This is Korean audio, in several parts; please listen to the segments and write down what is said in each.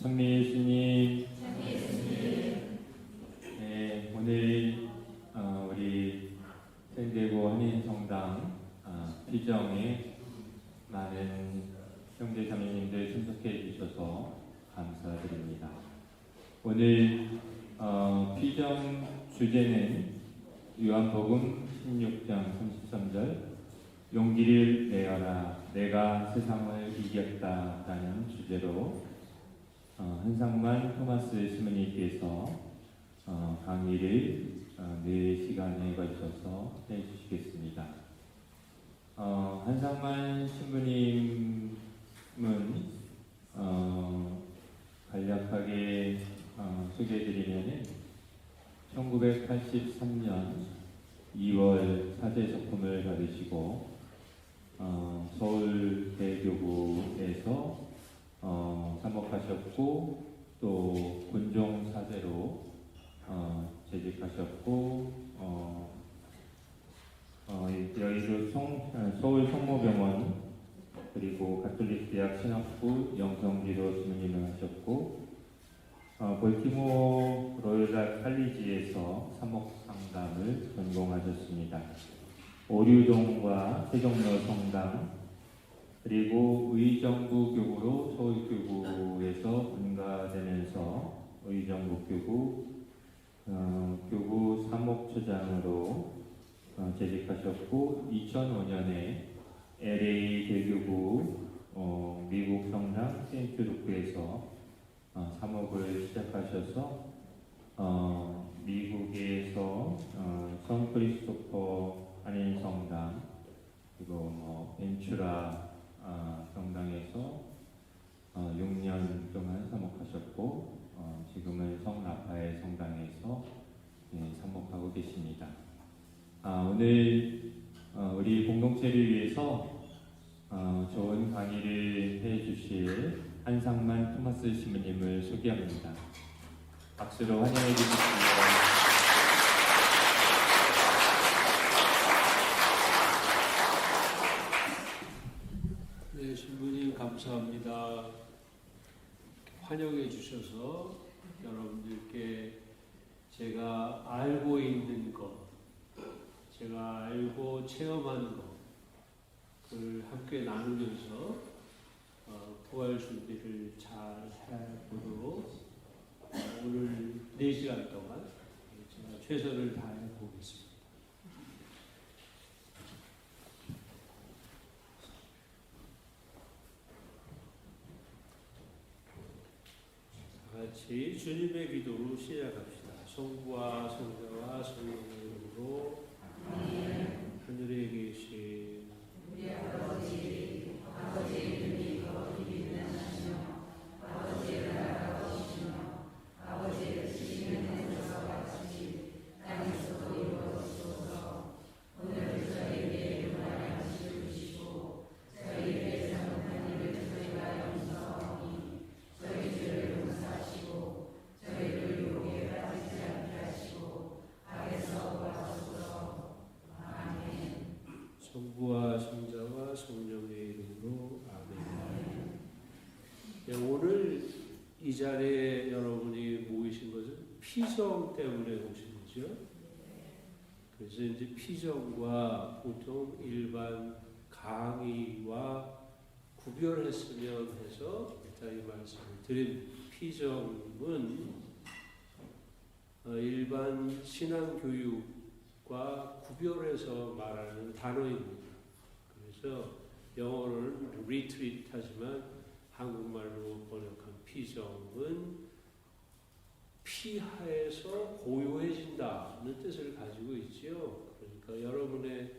찬미 예수님. 네, 오늘 우리 생대구 한인성당 피정에 많은 형제 자매님들 참석해 주셔서 감사드립니다. 오늘 피정 주제는 요한복음 16장 33절 용기를 내어라 내가 세상을 이겼다 라는 주제로 한상만 토마스 시모니께서 강의를 4시간에 걸쳐서 해주시겠습니다. 한상만 신부님은 간략하게 소개해드리면 1983년 2월 사제석품을 받으시고 서울대교구에서 사목하셨고 또 군종사제로 재직하셨고 여의도 서울 성모병원 그리고 가톨릭대학 신학부 영성기도 주무님을 하셨고 볼티모어 로열 칼리지에서 사목상담을 전공하셨습니다. 오류동과 세종로 성당 그리고 의정부교구로 서울교구에서 분가되면서 의정부교구 교구 사목처장으로 재직하셨고 2005년에 LA 대교구 미국 성당 세인트루크에서 사목을 시작하셔서 미국에서 성 크리스토퍼 한인성당 그리고 벤츄라 성당에서 6년 동안 사목하셨고 지금은 성 라파엘 성당에서 사목하고 계십니다. 오늘 우리 공동체를 위해서 좋은 강의를 해주실 한상만 토마스 시모님을 소개합니다. 박수로 환영해 주십시오. 네, 신부님 감사합니다. 환영해 주셔서 여러분들께 제가 알고 있는 것, 제가 알고 체험한 것, 그걸 함께 나누면서 부활 준비를 잘 해보도록 오늘 4시간 동안 제가 최선을 다해 보겠습니다. 같이 주님의 기도로 시작합시다. 성부와 성자와 성령의 이름으로 하늘에 계신 우리 아버지 이름이 거룩히 빛나시며 아버지의 나라가 오시며 아버지의 뜻이 하늘에서 같이 땅에서도 이루어지소서. 오늘 저희에게 일용할 양식을 주시고 저희에게 잘못한 일을 저희가 용서하오니 저희 죄를 용서하시고 저희를 유혹에 빠지지 않게 하시고 악에서 구하소서. 아멘. 성부와 성자와 성령의 이름으로 아멘. 네, 오늘 이 자리에 여러분이 모이신 것은 피정 때문에 오신 거죠. 그래서 이제 피정과 보통 일반 강의와 구별했으면 해서 일단 이 말씀을 드린 피정은 일반 신앙교육과 구별해서 말하는 단어입니다. 그래서 영어로는 retreat 하지만 한국말로 번역한 피정은 피하에서 고요해진다는 뜻을 가지고 있지요. 그러니까 여러분의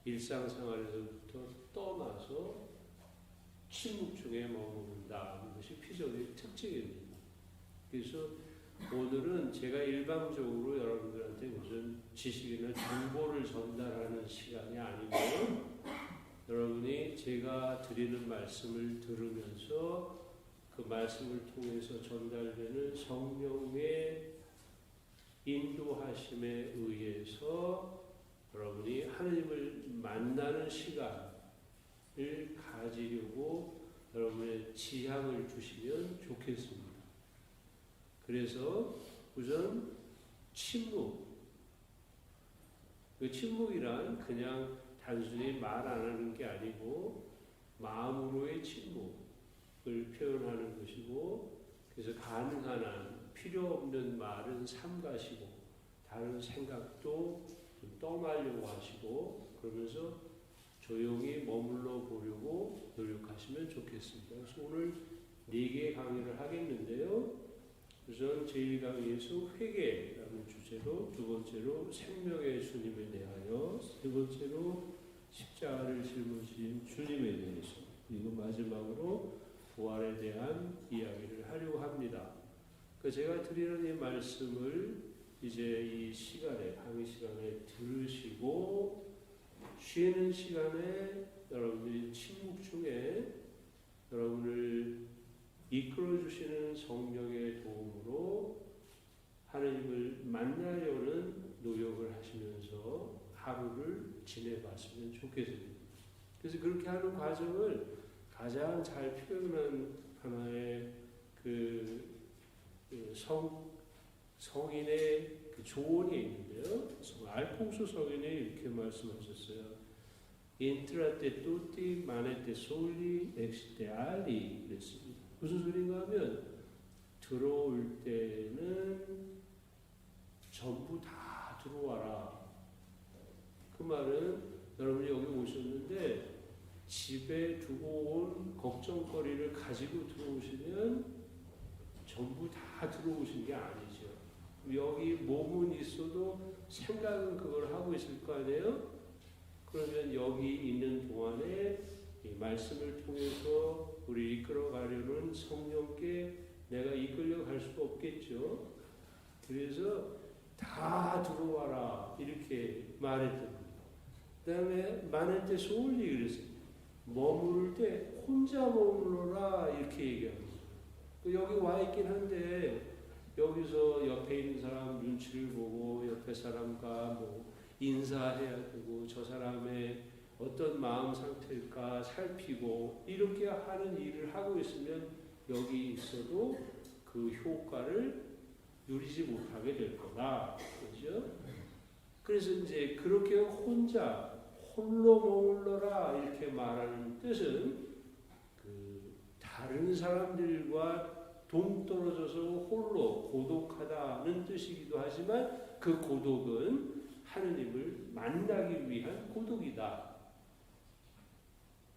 일상생활에서부터 떠나서 침묵 중에 머무른다는 것이 피정의 특징입니다. 그래서 오늘은 제가 일방적으로 여러분들한테 무슨 지식이나 정보를 전달하는 시간이 아니고 여러분이 제가 드리는 말씀을 들으면서 그 말씀을 통해서 전달되는 성령의 인도하심에 의해서 여러분이 하나님을 만나는 시간을 가지려고 여러분의 지향을 주시면 좋겠습니다. 그래서 우선 침묵. 그 침묵이란 그냥 단순히 말 안 하는 게 아니고 마음으로의 침묵을 표현하는 것이고, 그래서 가능한 한 필요 없는 말은 삼가시고 다른 생각도 좀 떠나려고 하시고 그러면서 조용히 머물러 보려고 노력하시면 좋겠습니다. 그래서 오늘 4개 강의를 하겠는데요. 우선 제1강의에서 회개라는 주제로, 두 번째로 생명의 주님에 대하여, 세 번째로 십자가를 짊어진 주님에 대해서, 그리고 마지막으로 부활에 대한 이야기를 하려고 합니다. 제가 드리는 이 말씀을 이제 이 시간에, 강의 시간에 들으시고 쉬는 시간에 여러분들이 침묵 중에 여러분을 이끌어 주시는 성령의 도움으로 하나님을 만나려는 노력을 하시면서 하루를 지내봤으면 좋겠습니다. 그래서 그렇게 하는 과정을 가장 잘 표현한 하나의 성인의 조언이 있는데요. 알퐁소 성인이 이렇게 말씀하셨어요. Entrate tutti, manete soli, exite ali. 그랬습니다. 무슨 소리인가 하면 들어올 때는 전부 다 들어와라. 그 말은 여러분이 여기 오셨는데 집에 두고 온 걱정거리를 가지고 들어오시면 전부 다 들어오신 게 아니죠. 여기 몸은 있어도 생각은 그걸 하고 있을 거 아니에요? 그러면 여기 있는 동안에 이 말씀을 통해서 우리 이끌어가려는 성령께 내가 이끌려 갈 수가 없겠죠. 그래서 다 들어와라 이렇게 말했답니다. 그 다음에 마네테 소울리 그랬어요. 머무를 때 혼자 머무러라 이렇게 얘기합니다. 여기 와 있긴 한데 여기서 옆에 있는 사람 눈치를 보고 옆에 사람과 뭐 인사해야 되고 저 사람의 어떤 마음 상태일까 살피고 이렇게 하는 일을 하고 있으면 여기 있어도 그 효과를 누리지 못하게 될 거다. 그렇죠? 그래서 이제 그렇게 홀로 머물러라 이렇게 말하는 뜻은 다른 사람들과 동떨어져서 홀로 고독하다는 뜻이기도 하지만 그 고독은 하느님을 만나기 위한 고독이다.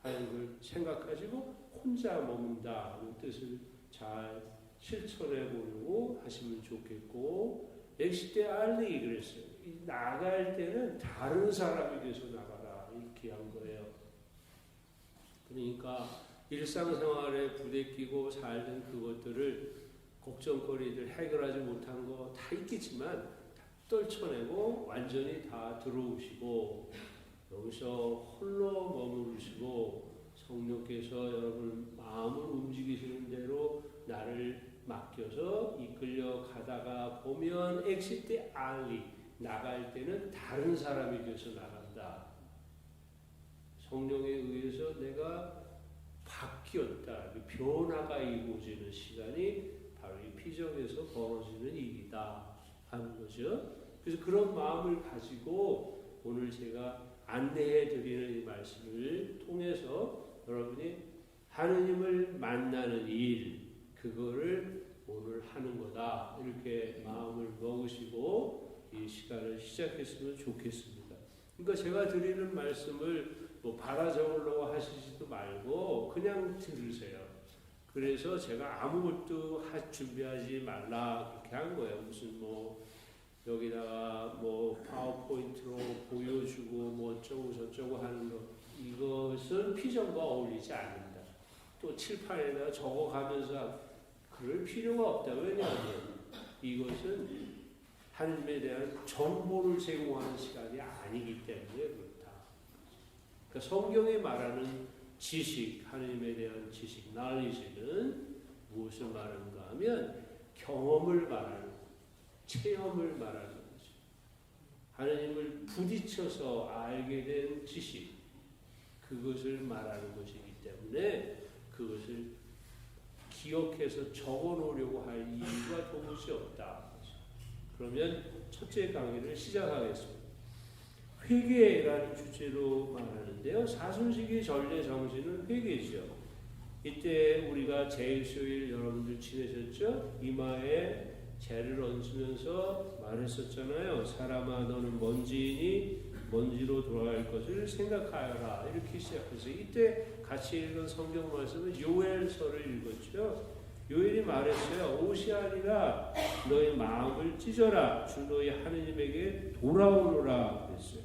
하는 걸 생각하시고 혼자 머문다는 뜻을 잘 실천해 보려고 하시면 좋겠고, 엑시테 알리 그랬어요. 나갈 때는 다른 사람이 돼서 나가라 이렇게 한 거예요. 그러니까 일상생활에 부대끼고 살던 그것들을 걱정거리들 해결하지 못한 거 다 있겠지만 떨쳐내고 완전히 다 들어오시고 여기서 홀로 머무르시고 성령께서 여러분 마음을 움직이시는 대로 나를 맡겨서 이끌려 가다가 보면 엑시테 알리 나갈 때는 다른 사람이 돼서 나간다. 성령에 의해서 내가 바뀌었다. 변화가 이루어지는 시간이 바로 이 피정에서 벌어지는 일이다 하는 거죠. 그래서 그런 마음을 가지고 오늘 제가 안내해 드리는 이 말씀을 통해서 여러분이 하느님을 만나는 일, 그거를 오늘 하는 거다. 이렇게 마음을 먹으시고 이 시간을 시작했으면 좋겠습니다. 그러니까 제가 드리는 말씀을 뭐 바라 적으려고 하시지도 말고 그냥 들으세요. 그래서 제가 아무것도 준비하지 말라 그렇게 한 거예요. 무슨 뭐 여기다가 뭐 파워포인트로 보여주고 뭐 어쩌고 저쩌고 하는 거, 이것은 피정과 어울리지 않는다. 또 칠판에다가 적어가면서 그럴 필요가 없다. 왜냐하면 이것은 하나님에 대한 정보를 제공하는 시간이 아니기 때문에 그렇다. 그러니까 성경에 말하는 지식, 하나님에 대한 지식, knowledge는 무엇을 말하는가 하면 경험을 말하는, 체험을 말하는 거죠. 하나님을 부딪혀서 알게 된 지식, 그것을 말하는 것이기 때문에 그것을 기억해서 적어 놓으려고 할 이유가 도무지 없다. 그러면 첫째 강의를 시작하겠습니다. 회개라는 주제로 말하는데요. 사순식의 전례 정신은 회개죠. 이때 우리가 제일수요일 여러분들 지내셨죠? 이마에 재를 얹으면서 말했었잖아요. 사람아 너는 먼지이니 먼지로 돌아갈 것을 생각하여라. 이렇게 시작해서 이때 같이 읽은 성경 말씀은 요엘서를 읽었죠. 요엘이 말했어요. 옷이 아니라 너의 마음을 찢어라. 주 너희 하느님에게 돌아오노라 그랬어요.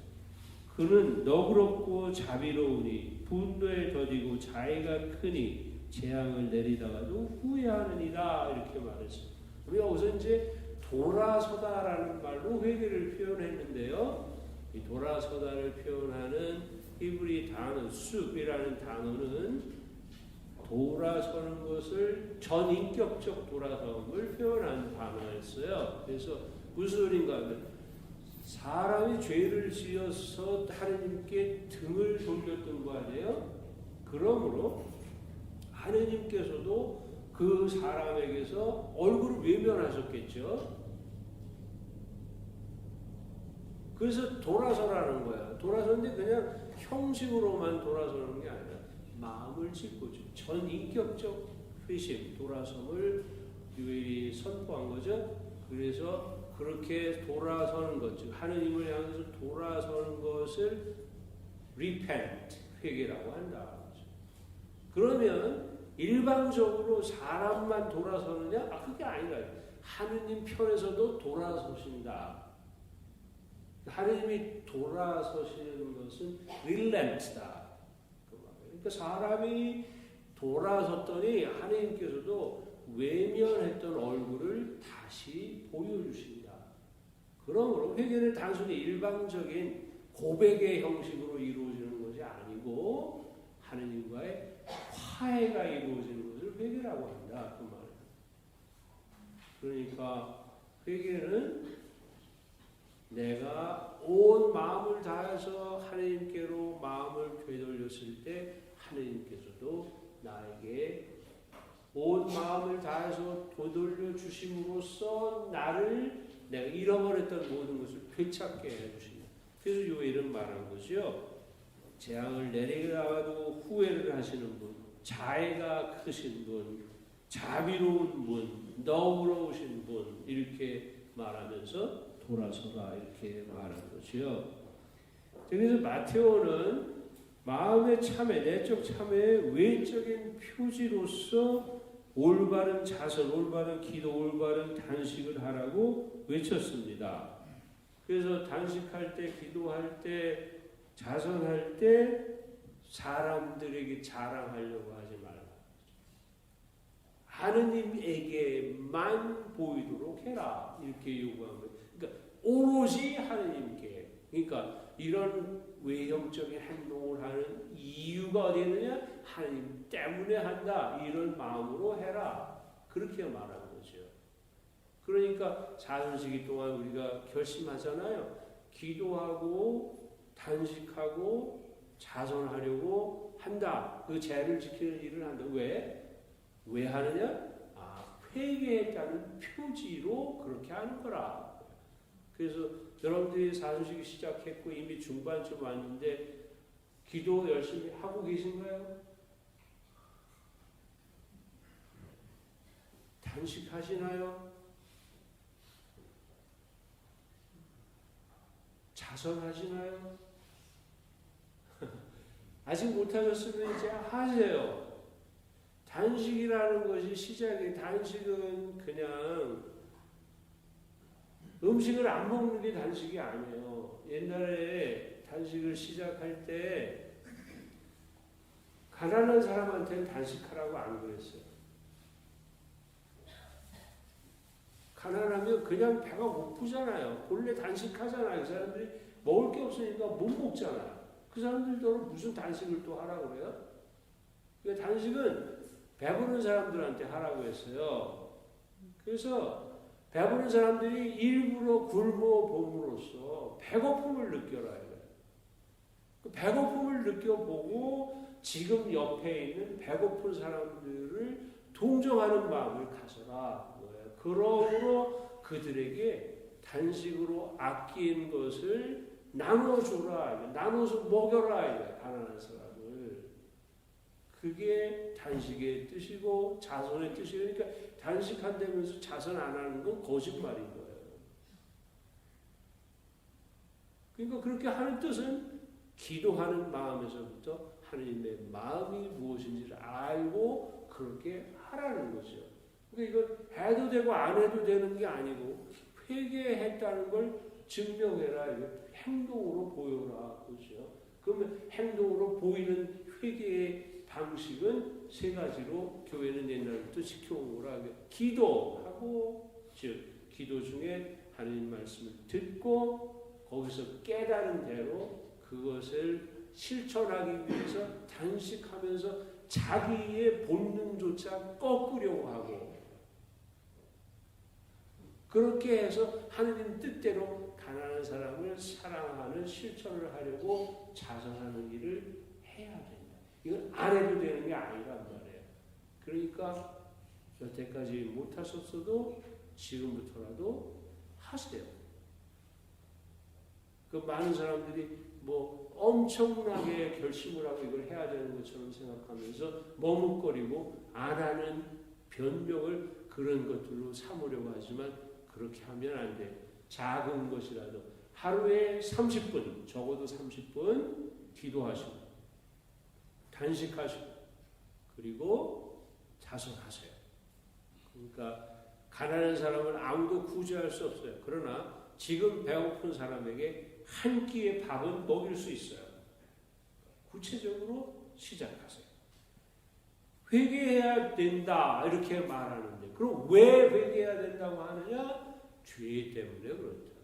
그는 너그럽고 자비로우니 분노에 더디고 자애가 크니 재앙을 내리다가도 후회하느니라 이렇게 말했어요. 우리가 우선 이제 돌아서다라는 말로 회개를 표현했는데요. 이 돌아서다를 표현하는 히브리 단어 숲이라는 단어는 돌아서는 것을 전인격적 돌아섬을 표현한 단어였어요. 그래서 무슨 소린가 하면 사람이 죄를 지어서 하느님께 등을 돌렸던 거 아니에요? 그러므로 하느님께서도 그 사람에게서 얼굴을 외면하셨겠죠. 그래서 돌아서라는 거야. 돌아서는데 그냥 형식으로만 돌아서는 게 아니라 마음을 짚고죠. 전인격적 회심, 돌아섬을 요엘이 선포한 거죠. 그래서 그렇게 돌아서는 것, 즉 하느님을 향해서 돌아서는 것을 repent, 회개라고 한다. 그러면 일방적으로 사람만 돌아서느냐? 그게 아니라 하느님 편에서도 돌아서신다. 하느님이 돌아서시는 것은 relent다. 그러니까 사람이 돌아섰더니 하느님께서도 외면했던 얼굴을 다시 보여주신다. 그러므로 회개는 단순히 일방적인 고백의 형식으로 이루어지는 것이 아니고 하느님과의 화해가 이루어지는 것을 회개라고 한다. 그 말이에요. 그러니까 회개는 내가 온 마음을 다해서 하느님께로 마음을 되돌렸을 때 하느님께서도 나에게 온 마음을 다해서 되돌려 주심으로써 나를 내가 잃어버렸던 모든 것을 되찾게 해주신다. 그래서 요일은 말한 거죠. 재앙을 내리라고 후회를 하시는 분, 자애가 크신 분, 자비로운 분, 너그러우신 분 이렇게 말하면서 돌아서라 이렇게 말한 거죠. 그래서 마테오는 마음의 참회, 내적 참회의 외적인 표지로서 올바른 자선, 올바른 기도, 올바른 단식을 하라고 외쳤습니다. 그래서 단식할 때, 기도할 때, 자선할 때 사람들에게 자랑하려고 하지 말라. 하느님에게만 보이도록 해라. 이렇게 요구합니다. 그러니까 오롯이 하느님께. 그러니까 이런 외형적인 행동을 하는 이유가 어디 있느냐? 하느님 때문에 한다. 이런 마음으로 해라. 그렇게 말하는 거죠. 그러니까 사순시기 동안 우리가 결심하잖아요. 기도하고 단식하고 자선하려고 한다. 그 죄를 지키는 일을 한다. 왜? 왜 하느냐? 회개했다는 표지로 그렇게 하는 거라. 그래서 여러분들이 사순시기 시작했고 이미 중반쯤 왔는데 기도 열심히 하고 계신가요? 단식하시나요? 자선하시나요? 아직 못하셨으면 이제 하세요. 단식이라는 것이 시작이, 단식은 그냥 음식을 안 먹는 게 단식이 아니에요. 옛날에 단식을 시작할 때 가난한 사람한테는 단식하라고 안 그랬어요. 가난하면 그냥 배가 고프잖아요. 본래 단식하잖아요. 그 사람들이 먹을 게 없으니까 못 먹잖아요. 그 사람들도 무슨 단식을 또 하라고 그래요? 그러니까 단식은 배부른 사람들한테 하라고 했어요. 그래서 배부른 사람들이 일부러 굶어 봄으로써 배고픔을 느껴라. 그 배고픔을 느껴보고 지금 옆에 있는 배고픈 사람들을 동정하는 마음을 가져라. 그러므로 그들에게 단식으로 아낀 것을 나눠주라. 나눠서 먹여라. 가난한 사람을. 그게 단식의 뜻이고 자선의 뜻이에요. 그러니까 단식한다면서 자선 안 하는 건 거짓말인 거예요. 그러니까 그렇게 하는 뜻은 기도하는 마음에서부터 하나님의 마음이 무엇인지를 알고 그렇게 하라는 거죠. 그러니까 이걸 해도 되고 안 해도 되는 게 아니고 회개했다는 걸 증명해라. 행동으로 보여라. 그렇죠. 그러면 행동으로 보이는 회개의 방식은 세 가지로 교회는 옛날부터 지켜온 거라. 기도하고, 즉 기도 중에 하나님 말씀을 듣고 거기서 깨달은 대로 그것을 실천하기 위해서 단식하면서 자기의 본능조차 꺾으려고 하고, 그렇게 해서 하느님 뜻대로 가난한 사람을 사랑하는 실천을 하려고 자선하는 일을 해야 된다. 이건 안 해도 되는 게 아니란 말이에요. 그러니까 여태까지 못하셨어도 지금부터라도 하세요. 그 많은 사람들이 뭐 엄청나게 결심을 하고 이걸 해야 되는 것처럼 생각하면서 머뭇거리고 안 하는 변명을 그런 것들로 삼으려고 하지만 그렇게 하면 안 돼요. 작은 것이라도 하루에 30분, 적어도 30분 기도하시고 단식하시고 그리고 자선하세요. 그러니까 가난한 사람은 아무도 구제할 수 없어요. 그러나 지금 배고픈 사람에게 한 끼의 밥은 먹일 수 있어요. 구체적으로 시작하세요. 회개해야 된다 이렇게 말하는데 그럼 왜 회개해야 된다고 하느냐? 죄 때문에 그렇다.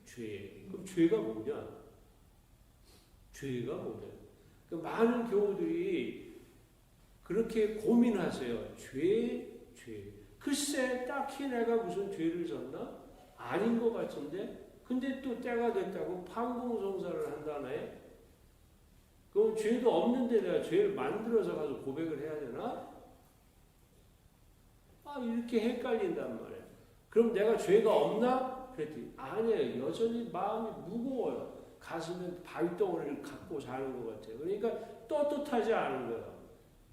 죄. 그럼 죄가 뭐냐? 죄가 뭐냐? 그 많은 교우들이 그렇게 고민하세요. 죄. 글쎄 딱히 내가 무슨 죄를 졌나? 아닌 것 같은데 근데 또 때가 됐다고 판공성사를 한다네? 그럼 죄도 없는데 내가 죄를 만들어서 가서 고백을 해야 되나? 이렇게 헷갈린단 말이에요. 그럼 내가 죄가 없나? 그랬더니 아니에요. 여전히 마음이 무거워요. 가슴에 발덩어리를 갖고 사는 것 같아요. 그러니까 떳떳하지 않은 거예요.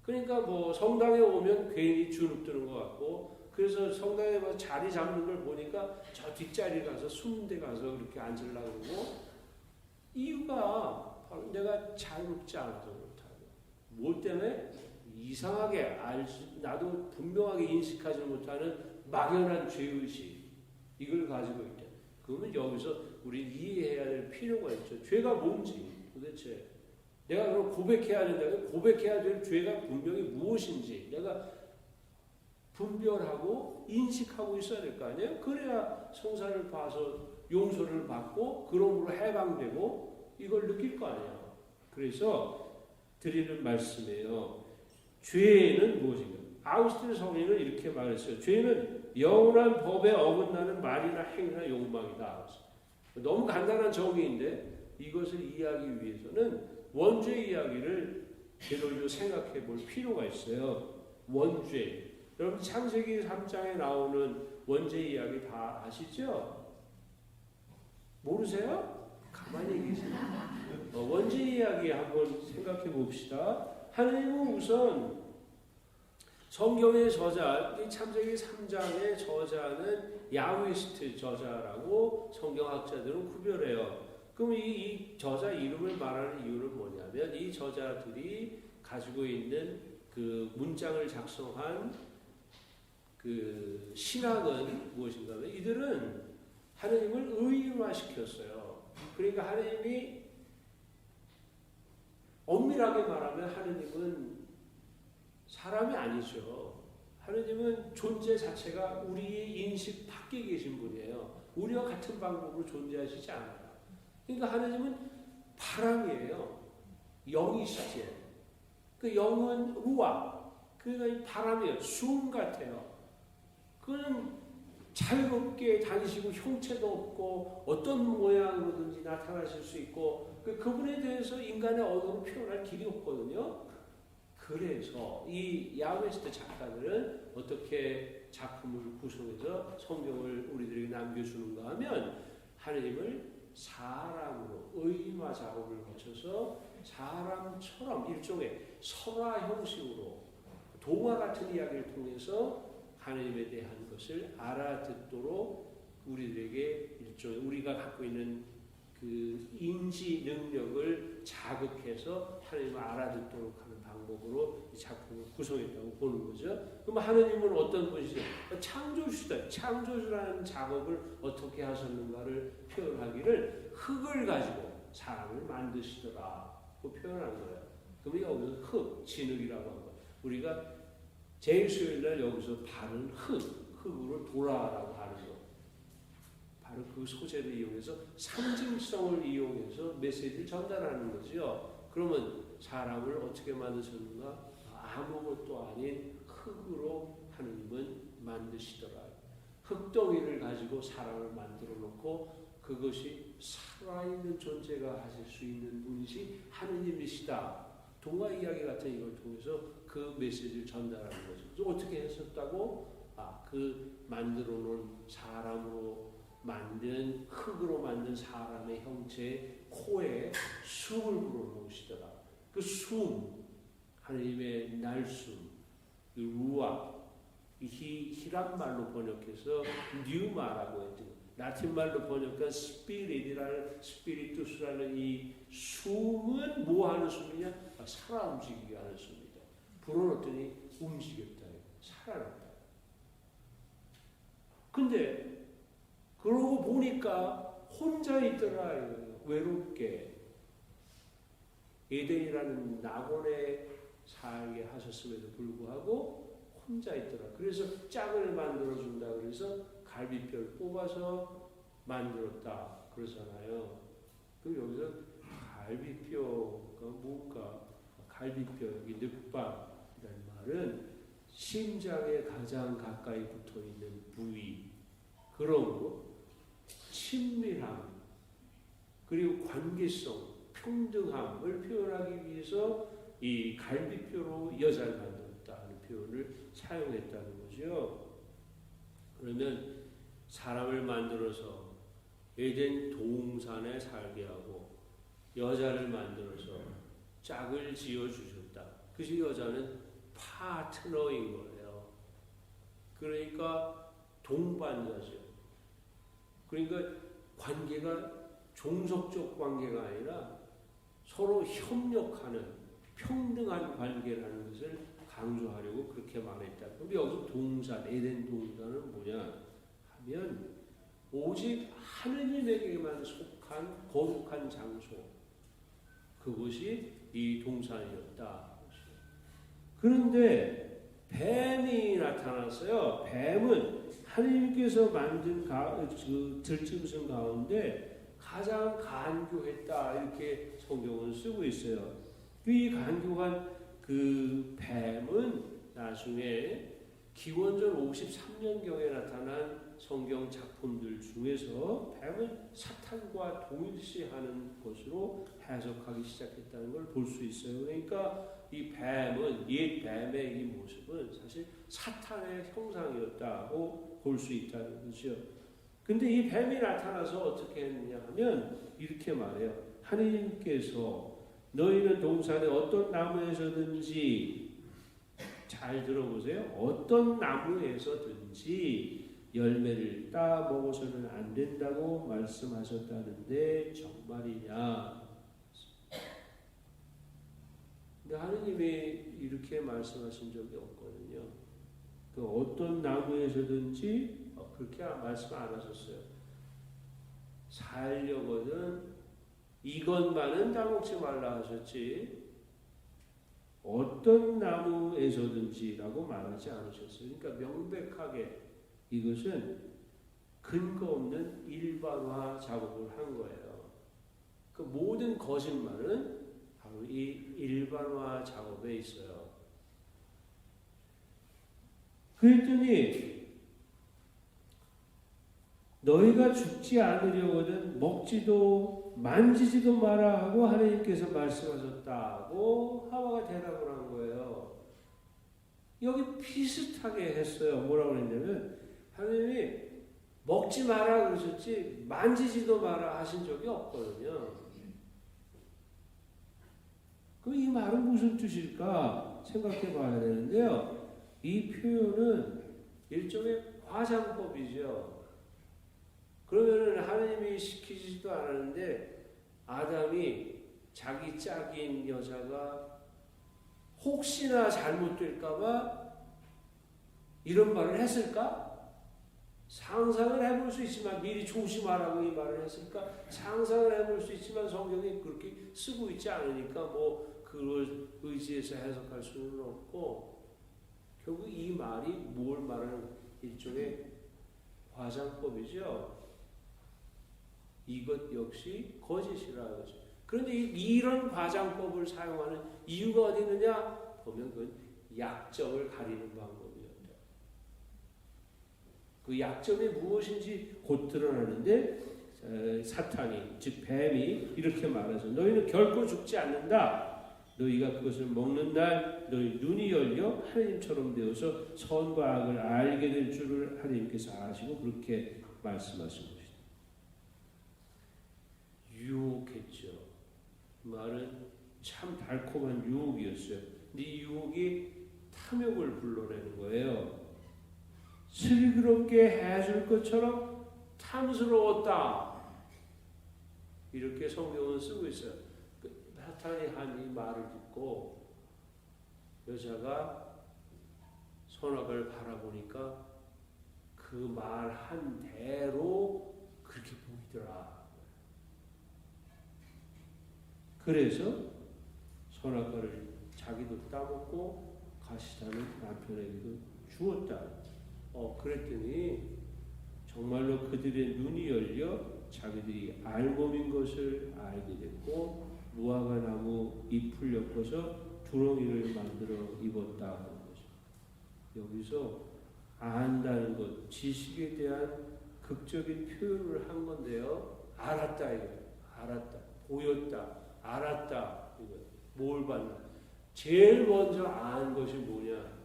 그러니까 뭐 성당에 오면 괜히 주눅 드는 것 같고 그래서 성당에 가서 자리 잡는 걸 보니까 저 뒷자리에 가서 숨은 데 가서 그렇게 앉으려고 그러고 이유가 바로 내가 자유롭지 않아서 그렇다고. 뭐 때문에? 이상하게 나도 분명하게 인식하지 못하는 막연한 죄의식 이걸 가지고 있다. 그러면 여기서 우리 이해해야 될 필요가 있죠. 죄가 뭔지 도대체 내가 그럼 고백해야 된다면 고백해야 될 죄가 분명히 무엇인지 내가 분별하고 인식하고 있어야 될 거 아니에요? 그래야 성사를 봐서 용서를 받고 그러므로 해방되고 이걸 느낄 거 아니에요. 그래서 드리는 말씀이에요. 죄는 무엇인가? 아우구스틴 성인은 이렇게 말했어요. 죄는 영원한 법에 어긋나는 말이나 행위나 욕망이다. 너무 간단한 정의인데 이것을 이해하기 위해서는 원죄 이야기를 되돌려 생각해 볼 필요가 있어요. 원죄. 여러분 창세기 3장에 나오는 원죄 이야기 다 아시죠? 모르세요? 가만히 계세요. 원죄 이야기 한번 생각해 봅시다. 하나님은 우선 성경의 저자, 이 창세기 3장의 저자는 야훼스트 저자라고 성경학자들은 구별해요. 그럼 이 저자 이름을 말하는 이유는 뭐냐면 이 저자들이 가지고 있는 그 문장을 작성한 그 신학은 무엇인가 하면 이들은 하나님을 의인화시켰어요. 그러니까 하나님이 엄밀하게 말하면 하나님은 사람이 아니죠. 하나님은 존재 자체가 우리의 인식 밖에 계신 분이에요. 우리와 같은 방법으로 존재하시지 않아요. 그러니까 하나님은 바람이에요. 영이시죠. 그 영은 루아. 그러니까 바람이에요. 숨 같아요. 그는 자유롭게 다니시고 형체도 없고 어떤 모양으로든지 나타나실 수 있고 그분에 대해서 인간의 언어로 표현할 길이 없거든요. 그래서 이 야훼스트 작가들은 어떻게 작품을 구성해서 성경을 우리들에게 남겨주는가 하면 하느님을 사람으로 의인화 작업을 거쳐서 사람처럼 일종의 설화 형식으로 동화 같은 이야기를 통해서 하느님에 대한 것을 알아듣도록 우리들에게 일종의 우리가 갖고 있는 그 인지 능력을 자극해서 하느님을 알아듣도록 하는 방법으로 이 작품을 구성했다고 보는 거죠. 그럼 하느님은 어떤 분이시죠? 창조주시다. 창조주라는 작업을 어떻게 하셨는가를 표현하기를 흙을 가지고 사람을 만드시더라. 그 표현한 거예요. 그럼 여기서 흙, 진흙이라고 한 거예요. 우리가 제일 수요일날 여기서 바른 흙으로 돌아라고 하는 거. 바로 그 소재를 이용해서 상징성을 이용해서 메시지를 전달하는 거죠. 그러면 사람을 어떻게 만드셨는가? 아무것도 아닌 흙으로 하느님은 만드시더라. 흙덩이를 가지고 사람을 만들어 놓고 그것이 살아있는 존재가 하실 수 있는 분이시 하느님이시다. 동화 이야기 같은 이걸 통해서 그 메시지를 전달하는 거죠. 그래서 어떻게 했었다고? 그 만들어 놓은 사람으로 만든 흙으로 만든 사람의 형체의 코에 숨을 불어넣으시더라. 그 숨, 하나님의 날숨, 루아, 히람 말로 번역해서 뉴마라고 했죠. 라틴 말로 번역한 스피리투스라는 이 숨은 뭐 하는 숨이냐? 살아 움직이게 하는 숨이다. 불어넣더니 움직였다. 살아났다. 근데 그러고 보니까 혼자 있더라. 외롭게. 에덴이라는 낙원에 살게 하셨음에도 불구하고 혼자 있더라. 그래서 짝을 만들어준다. 그래서 갈비뼈를 뽑아서 만들었다. 그러잖아요. 그럼 여기서 갈비뼈가 뭘까? 갈비뼈, 여기 늑박이라는 말은 심장에 가장 가까이 붙어 있는 부위. 그러므로 친밀함, 그리고 관계성, 평등함을 표현하기 위해서 이 갈비뼈로 여자를 만들었다는 표현을 사용했다는 거죠. 그러면 사람을 만들어서 에덴 동산에 살게 하고 여자를 만들어서 짝을 지어주셨다. 그래서 여자는 파트너인 거예요. 그러니까 동반자죠. 그러니까 관계가 종속적 관계가 아니라 서로 협력하는 평등한 관계라는 것을 강조하려고 그렇게 말했다. 근데 여기서 동산, 에덴 동산은 뭐냐 하면 오직 하느님에게만 속한 거룩한 장소, 그것이 이 동산이었다. 그런데 뱀이 나타났어요. 뱀은 하느님께서 만든 들짐승 가운데 가장 간교했다. 이렇게 성경은 쓰고 있어요. 이 간교한 그 뱀은 나중에 기원전 53년경에 나타난 성경 작품들 중에서 뱀은 사탄과 동일시하는 것으로 해석하기 시작했다는 걸 볼 수 있어요. 그러니까 이 뱀은, 옛 뱀의 이 모습은 사실 사탄의 형상이었다고 볼 수 있다는 거죠. 근데 이 뱀이 나타나서 어떻게 했느냐 하면 이렇게 말해요. 하느님께서 너희는 동산에 어떤 나무에서든지, 잘 들어보세요. 어떤 나무에서든지 열매를 따 먹어서는 안 된다고 말씀하셨다는데 정말이냐? 근데 하느님이 이렇게 말씀하신 적이 없거든요. 그 어떤 나무에서든지 그렇게 말씀 안 하셨어요. 살려거든 이것만은 따먹지 말라 하셨지 어떤 나무에서든지라고 말하지 않으셨어요. 그러니까 명백하게 이것은 근거 없는 일반화 작업을 한 거예요. 그 모든 거짓말은 바로 이 일반화 작업에 있어요. 그랬더니 너희가 죽지 않으려거든 먹지도 만지지도 마라 하고 하나님께서 말씀하셨다고 하와가 대답을 한 거예요. 여기 비슷하게 했어요. 뭐라고 했냐면 하나님이 먹지 마라 그러셨지 만지지도 마라 하신 적이 없거든요. 그럼 이 말은 무슨 뜻일까 생각해 봐야 되는데요. 이 표현은 일종의 과장법이죠. 그러면은 하나님이 시키지도 않았는데 아담이 자기 짝인 여자가 혹시나 잘못될까봐 이런 말을 했을까? 상상을 해볼 수 있지만 미리 조심하라고 이 말을 했을까? 상상을 해볼 수 있지만 성경이 그렇게 쓰고 있지 않으니까 뭐 그걸 의지해서 해석할 수는 없고 결국 이 말이 뭘 말하는 일종의 과장법이죠. 이것 역시 거짓이라 하죠. 그런데 이런 과장법을 사용하는 이유가 어디 있느냐? 보면 그건 약점을 가리는 방법이었다. 그 약점이 무엇인지 곧 드러나는데 사탄이 즉 뱀이 이렇게 말해서 너희는 결코 죽지 않는다. 너희가 그것을 먹는 날 너희 눈이 열려 하나님처럼 되어서 선과 악을 알게 될 줄을 하나님께서 아시고 그렇게 말씀하신 것이다. 유혹했죠. 말은 참 달콤한 유혹이었어요. 근데 이 유혹이 탐욕을 불러내는 거예요. 슬기롭게 해줄 것처럼 탐스러웠다. 이렇게 성경은 쓰고 있어요. 사탄이 한 이 말을 듣고 여자가 선악을 바라보니까 그 말 한 대로 그렇게 보이더라. 그래서 선악과를 자기도 따먹고 가시다는 남편에게도 주었다. 그랬더니 정말로 그들의 눈이 열려 자기들이 알몸인 것을 알게 됐고 무화과 나무 잎을 엮어서 두렁이를 만들어 입었다 하는 거죠. 여기서 안다는 것, 지식에 대한 극적인 표현을 한 건데요. 알았다 이거예요. 알았다. 보였다. 알았다. 이거 뭘 봤나? 제일 먼저 안 것이 뭐냐?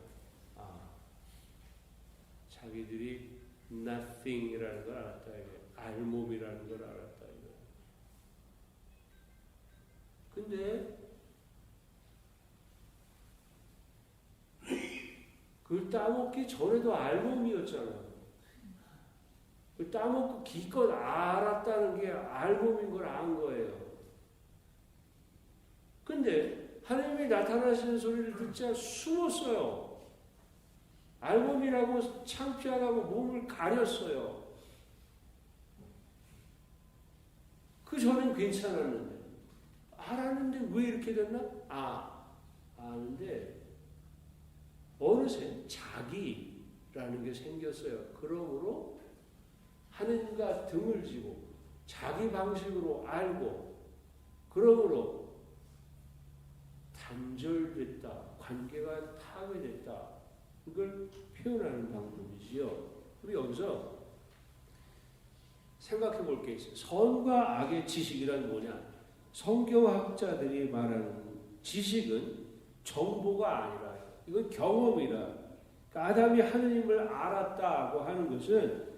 자기들이 nothing이라는 걸 알았다. 이거 알몸이라는 걸 알았다. 이거. 근데 그걸 따먹기 전에도 알몸이었잖아. 그걸 따먹고 기껏 알았다는 게 알몸인 걸 안 거예요. 근데 하나님이 나타나시는 소리를 듣자 숨었어요. 알몸이라고 창피하다고 몸을 가렸어요. 그 전엔 괜찮았는데 알았는데 왜 이렇게 됐나? 아는데 어느새 자기라는 게 생겼어요. 그러므로 하느님과 등을 지고 자기 방식으로 알고 그러므로 단절됐다. 관계가 파괴됐다. 그걸 표현하는 방법이지요. 우리 여기서 생각해 볼 게 있어요. 선과 악의 지식이란 뭐냐? 성경학자들이 말하는 지식은 정보가 아니라 이건 경험이라. 그러니까 아담이 하느님을 알았다고 하는 것은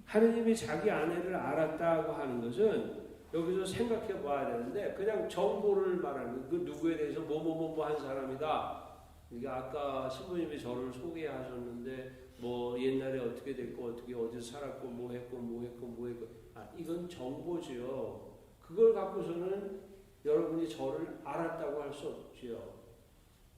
하느님이 자기 아내를 알았다고 하는 것은 여기서 생각해 봐야 되는데 그냥 정보를 말하는 그 누구에 대해서 뭐뭐뭐 한 사람이다. 그러니까 아까 신부님이 저를 소개하셨는데 뭐 옛날에 어떻게 됐고 어떻게 어디서 살았고 뭐 했고 이건 정보지요. 그걸 갖고서는 여러분이 저를 알았다고 할 수 없지요.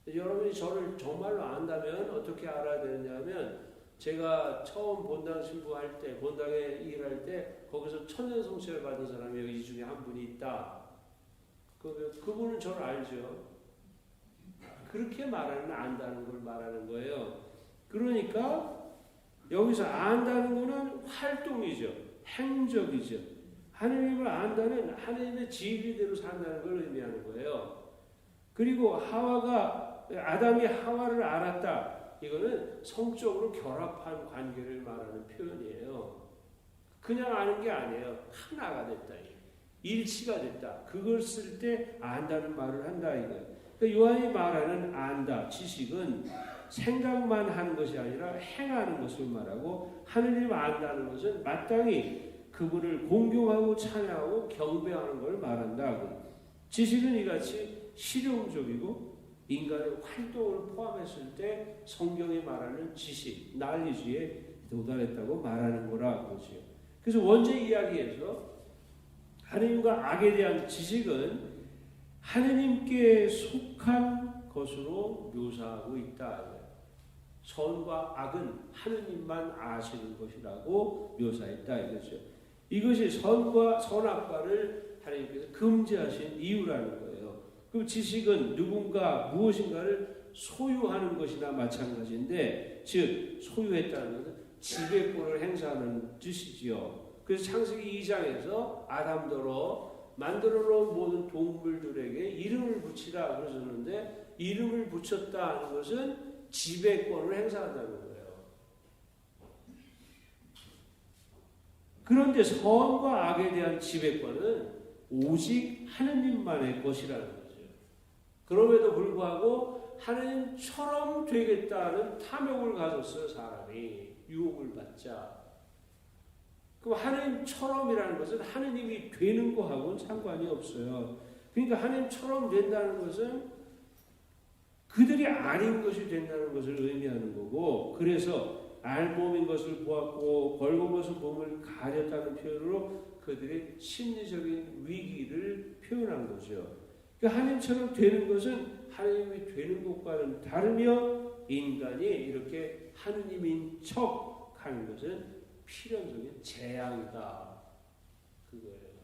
여러분이 저를 정말로 안다면 어떻게 알아야 되느냐면 제가 처음 본당 신부할 때 본당에 일할 때 거기서 천년성취를 받은 사람이 여기 이 중에 한 분이 있다. 그분은 저를 알죠. 그렇게 말하는 안다는 걸 말하는 거예요. 그러니까 여기서 안다는 거는 활동이죠. 행적이죠. 하나님을 안다는 하나님의 진리대로 산다는 걸 의미하는 거예요. 그리고 아담이 하와를 알았다. 이거는 성적으로 결합한 관계를 말하는 표현이에요. 그냥 아는 게 아니에요. 하나가 됐다. 일치가 됐다. 그걸 쓸 때 안다는 말을 한다 이거예요. 그러니까 요한이 말하는 안다, 지식은 생각만 하는 것이 아니라 행하는 것을 말하고, 하느님 안다는 것은 마땅히 그분을 공경하고 찬양하고 경배하는 걸 말한다. 지식은 이같이 실용적이고 인간의 활동을 포함했을 때 성경이 말하는 지식, 난리지에 도달했다고 말하는 거라 그러지요. 그래서 원죄 이야기에서 하느님과 악에 대한 지식은 하느님께 속한 것으로 묘사하고 있다. 선과 악은 하느님만 아시는 것이라고 묘사했다 이거죠. 이것이 선과 선악과를 하나님께서 금지하신 이유라는 거예요. 그럼 지식은 누군가 무엇인가를 소유하는 것이나 마찬가지인데, 즉 소유했다는 것은 지배권을 행사하는 뜻이지요. 그래서 창세기 2장에서 아담더러 만들어 놓은 모든 동물들에게 이름을 붙이라 그러셨는데, 이름을 붙였다 하는 것은 지배권을 행사한다는 거예요. 그런데 선과 악에 대한 지배권은 오직 하느님만의 것이라는 거죠. 그럼에도 불구하고 하느님처럼 되겠다는 탐욕을 가졌어요. 사람이 유혹을 받자. 그럼 하느님처럼이라는 것은 하느님이 되는 거하고는 상관이 없어요. 그러니까 하느님처럼 된다는 것은 그들이 아닌 것이 된다는 것을 의미하는 거고, 그래서 알몸인 것을 보았고 벌거벗은 몸을 가렸다는 표현으로 그들의 심리적인 위기를 표현한 거죠. 그러니까 하나님처럼 되는 것은 하나님이 되는 것과는 다르며, 인간이 이렇게 하느님인 척 하는 것은 필연적인 재앙이다. 그거예요.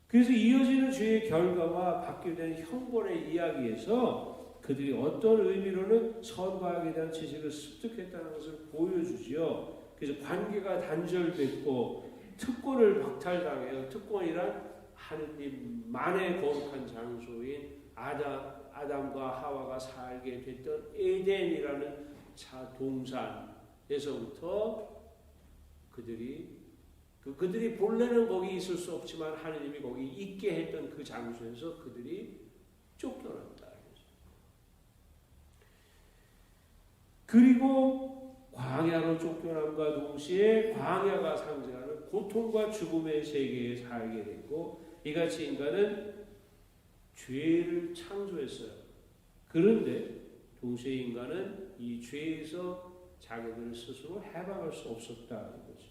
그래서 이어지는 주의 결과와 받게 된 형벌의 이야기에서 그들이 어떤 의미로는 선과 악에 대한 지식을 습득했다는 것을 보여주지요. 그래서 관계가 단절됐고 특권을 박탈당해요. 특권이란 하느님만의 거룩한 장소인 아담과 하와가 살게 됐던 에덴이라는 동산에서부터 그들이 본래는 거기 있을 수 없지만 하느님이 거기 있게 했던 그 장소에서 그들이 쫓겨났다. 그리고 광야로 쫓겨남과 동시에 광야가 상징하는 고통과 죽음의 세계에 살게 됐고, 이같이 인간은 죄를 창조했어요. 그런데 동시에 인간은 이 죄에서 자기들 스스로 해방할 수 없었다는 거죠.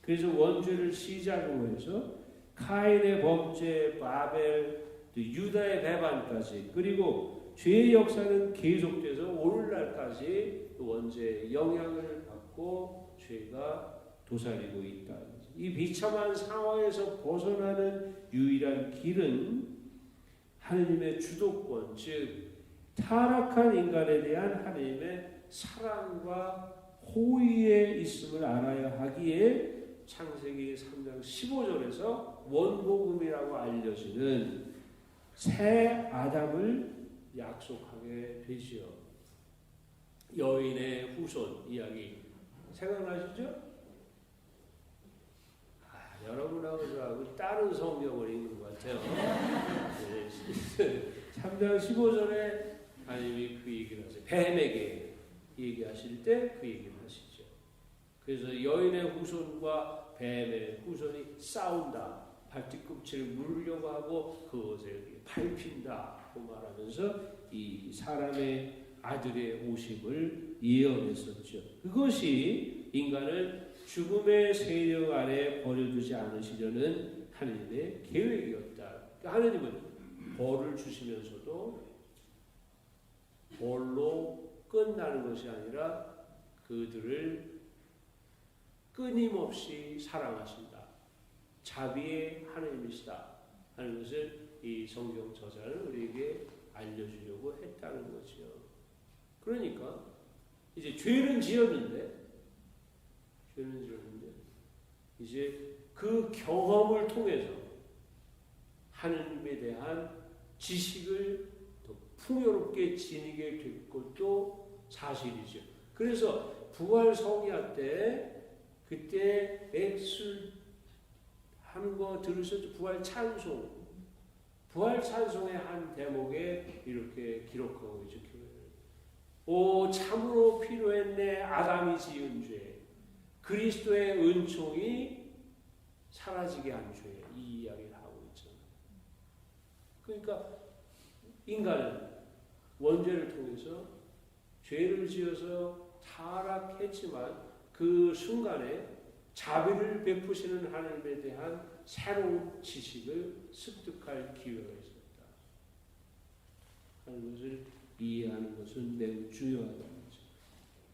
그래서 원죄를 시작으로 해서 카인의 범죄, 바벨, 또 유다의 배반까지, 그리고 죄의 역사는 계속돼서 오늘날까지 원죄의 영향을 받고 죄가 도사리고 있다. 이 비참한 상황에서 벗어나는 유일한 길은 하느님의 주도권, 즉 타락한 인간에 대한 하느님의 사랑과 호의에 있음을 알아야 하기에 창세기 3장 15절에서 원복음이라고 알려지는 새 아담을 약속하게 되지요. 여인의 후손 이야기 생각나시죠? 여러분하고 저하고 다른 성경을 읽는 것 같아요. 3장 15절에 하나님이 그 얘기를 하세요. 뱀에게 얘기하실 때 그 얘기를 하시죠. 그래서 여인의 후손과 뱀의 후손이 싸운다. 발뒤꿈치를 물으려고 하고 그것을 밟힌다고 말하면서 이 사람의 아들의 오심을 예언했었죠. 그것이 인간을 죽음의 세력 아래 버려두지 않으시려는 하느님의 계획이었다. 그러니까 하느님은 벌을 주시면서도 벌로 끝나는 것이 아니라 그들을 끊임없이 사랑하신다. 자비의 하느님이시다 하는 것을 이 성경 저자는 우리에게 알려주려고 했다는 거죠. 그러니까 이제 죄는 지었는데 이제 그 경험을 통해서 하느님에 대한 지식을 더 풍요롭게 지니게 될 것도 사실이죠. 그래서 부활 성야 때 그때 액술 한 거 들으셨죠? 부활 찬송. 부활 찬송의 한 대목에 이렇게 기록하고 있죠. 오 참으로 필요했네 아담이 지은 죄. 그리스도의 은총이 사라지게 한 죄. 이 이야기를 하고 있잖아요. 그러니까 인간은 원죄를 통해서 죄를 지어서 타락했지만 그 순간에 자비를 베푸시는 하나님에 대한 새로운 지식을 습득할 기회가 있었다 하는 것을 이해하는 것은 매우 중요하다는 거죠.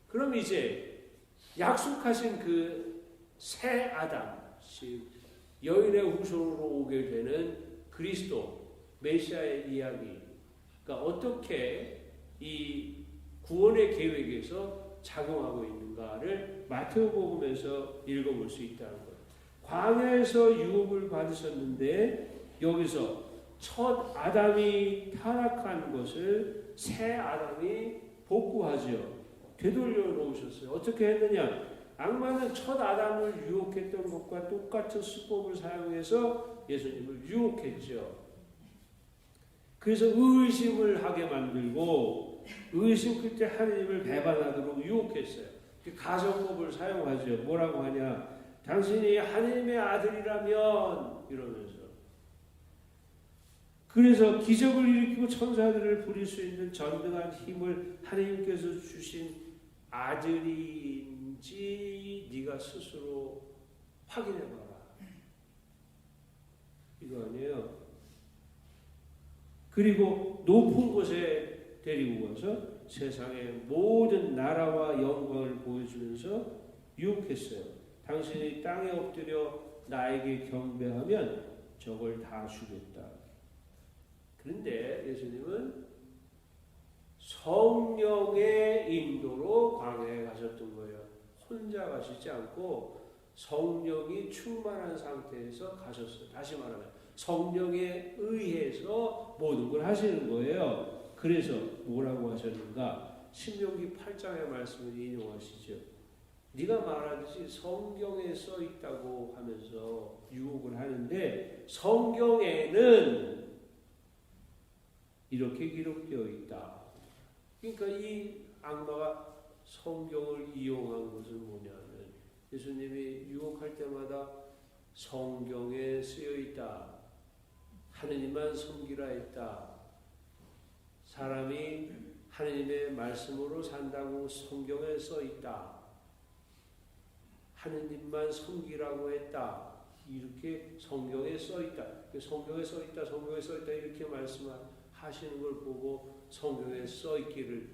그럼 이제 약속하신 그 새 아담, 여인의 후손으로 오게 되는 그리스도, 메시아의 이야기가 어떻게 이 구원의 계획에서 작용하고 있는가를 마태복음에서 읽어볼 수 있다는 거예요. 광야에서 유업을 받으셨는데 여기서 첫 아담이 타락한 것을 새 아담이 복구하죠. 되돌려 놓으셨어요. 어떻게 했느냐? 악마는 첫 아담을 유혹했던 것과 똑같은 수법을 사용해서 예수님을 유혹했죠. 그래서 의심을 하게 만들고 의심 끝에 하느님을 배반하도록 유혹했어요. 가정법을 사용하죠. 뭐라고 하냐? 당신이 하느님의 아들이라면 이러면서. 그래서 기적을 일으키고 천사들을 부릴 수 있는 전능한 힘을 하느님께서 주신 아들인지 네가 스스로 확인해봐라. 이거 아니에요. 그리고 높은 곳에 데리고 가서 세상의 모든 나라와 영광을 보여주면서 유혹했어요. 당신이 땅에 엎드려 나에게 경배하면 저걸 다 주겠다. 그런데 예수님은 성령의 인도로 광야에 가셨던 거예요. 혼자 가시지 않고 성령이 충만한 상태에서 가셨어요. 다시 말하면 성령에 의해서 모든 걸 하시는 거예요. 그래서 뭐라고 하셨는가? 신명기 8장의 말씀을 인용하시죠. 네가 말하듯이 성경에 써 있다고 하면서 유혹을 하는데 성경에는 이렇게 기록되어 있다. 그러니까 이 악마가 성경을 이용한 것은 뭐냐면 예수님이 유혹할 때마다 성경에 쓰여 있다. 하느님만 섬기라 했다. 사람이 하느님의 말씀으로 산다고 성경에 써 있다. 하느님만 섬기라고 했다. 이렇게 성경에 써 있다. 성경에 써 있다. 성경에 써 있다. 이렇게 말씀하시는 걸 보고 성경에 써 있기를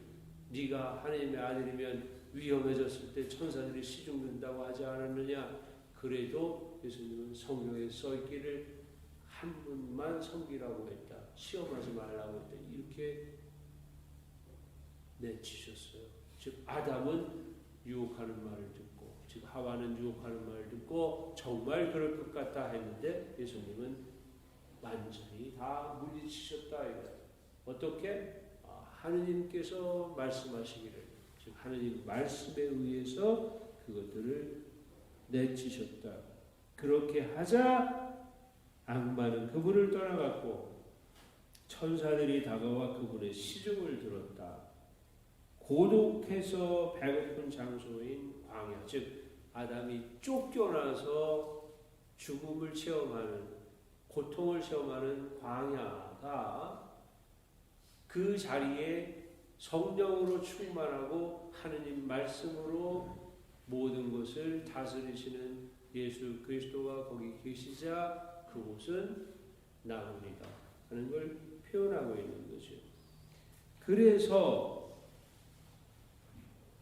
네가 하느님의 아들이면 위험해졌을 때 천사들이 시중된다고 하지 않았느냐. 그래도 예수님은 성경에 써 있기를 한 분만 섬기라고 했다. 시험하지 말라고 했다. 이렇게 내치셨어요. 즉 아담은 유혹하는 말을 듣고 즉 하와는 유혹하는 말을 듣고 정말 그럴 것 같다 했는데 예수님은 완전히 다 물리치셨다. 어떻게? 하느님께서 말씀하시기를 즉 하느님 말씀에 의해서 그것들을 내치셨다. 그렇게 하자 악마는 그분을 떠나갔고 천사들이 다가와 그분의 시중을 들었다. 고독해서 배고픈 장소인 광야, 즉 아담이 쫓겨나서 죽음을 체험하는 고통을 체험하는 광야가 그 자리에 성령으로 충만하고 하느님 말씀으로 모든 것을 다스리시는 예수 그리스도가 거기 계시자 그곳은 나옵니다 하는 걸 표현하고 있는 거죠. 그래서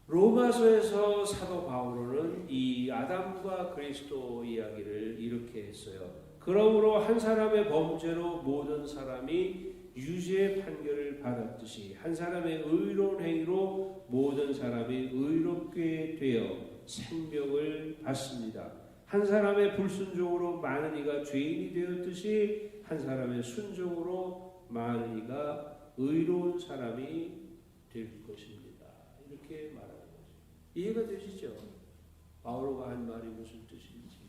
로마서에서 사도 바울은 이 아담과 그리스도 이야기를 이렇게 했어요. 그러므로 한 사람의 범죄로 모든 사람이 유죄의 판결을 받았듯이 한 사람의 의로운 행위로 모든 사람이 의롭게 되어 생명을 받습니다. 한 사람의 불순종으로 많은 이가 죄인이 되었듯이 한 사람의 순종으로 많은 이가 의로운 사람이 될 것입니다. 이렇게 말하는 거죠. 이해가 되시죠? 바오로가 한 말이 무슨 뜻인지.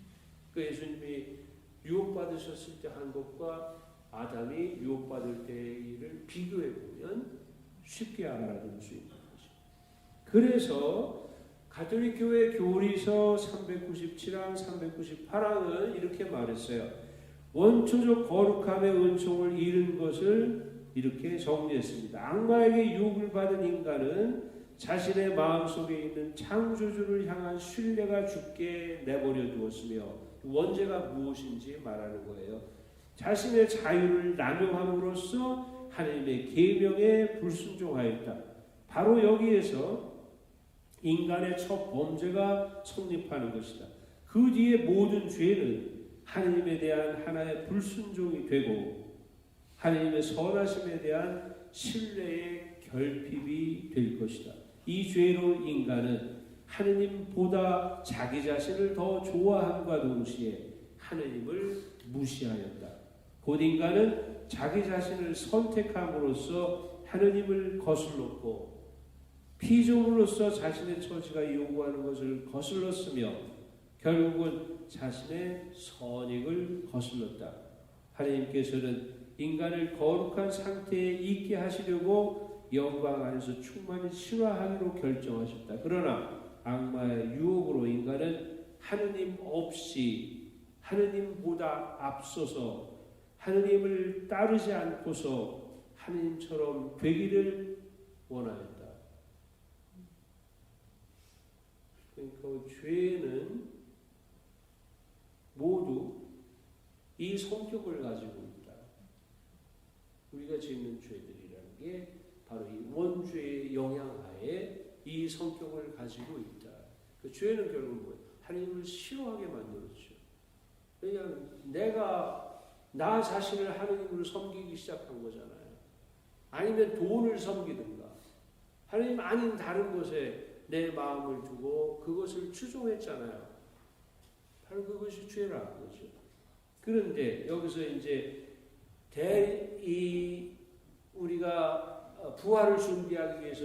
그 예수님이 유혹받으셨을 때 한 것과 아담이 유혹받을 때를 비교해 보면 쉽게 알아들을 수 있는 거죠. 그래서 가톨릭 교회 교리서 397항, 398항은 이렇게 말했어요. 원초적 거룩함의 은총을 잃은 것을 이렇게 정리했습니다. 악마에게 유혹을 받은 인간은 자신의 마음속에 있는 창조주를 향한 신뢰가 죽게 내버려 두었으며 원죄가 무엇인지 말하는 거예요. 자신의 자유를 남용함으로써 하나님의 계명에 불순종하였다. 바로 여기에서 인간의 첫 범죄가 성립하는 것이다. 그 뒤에 모든 죄는 하나님에 대한 하나의 불순종이 되고 하나님의 선하심에 대한 신뢰의 결핍이 될 것이다. 이 죄로 인간은 하느님보다 자기 자신을 더 좋아함과 동시에 하느님을 무시하였다. 곧 인간은 자기 자신을 선택함으로써 하느님을 거슬렀고 피조물로서 자신의 처지가 요구하는 것을 거슬렀으며 결국은 자신의 선익을 거슬렀다. 하나님께서는 인간을 거룩한 상태에 있게 하시려고 영광 안에서 충만히 신화하기로 결정하셨다. 그러나 악마의 유혹으로 인간은 하느님 없이 하느님보다 앞서서 하느님을 따르지 않고서 하느님처럼 되기를 원하였다. 그러니까 죄는 모두 이 성격을 가지고 있다. 우리가 짓는 죄들이라는 게 바로 이 원죄의 영향하에 이 성격을 가지고 있다. 그 죄는 결국 뭐예요? 하나님을 싫어하게 만들었죠. 왜냐하면 내가 나 자신을 하나님으로 섬기기 시작한 거잖아요. 아니면 돈을 섬기든가 하나님 아닌 다른 곳에 내 마음을 두고 그것을 추종했잖아요. 바로 그것이 죄라는 거죠. 그런데 여기서 이제 우리가 부활을 준비하기 위해서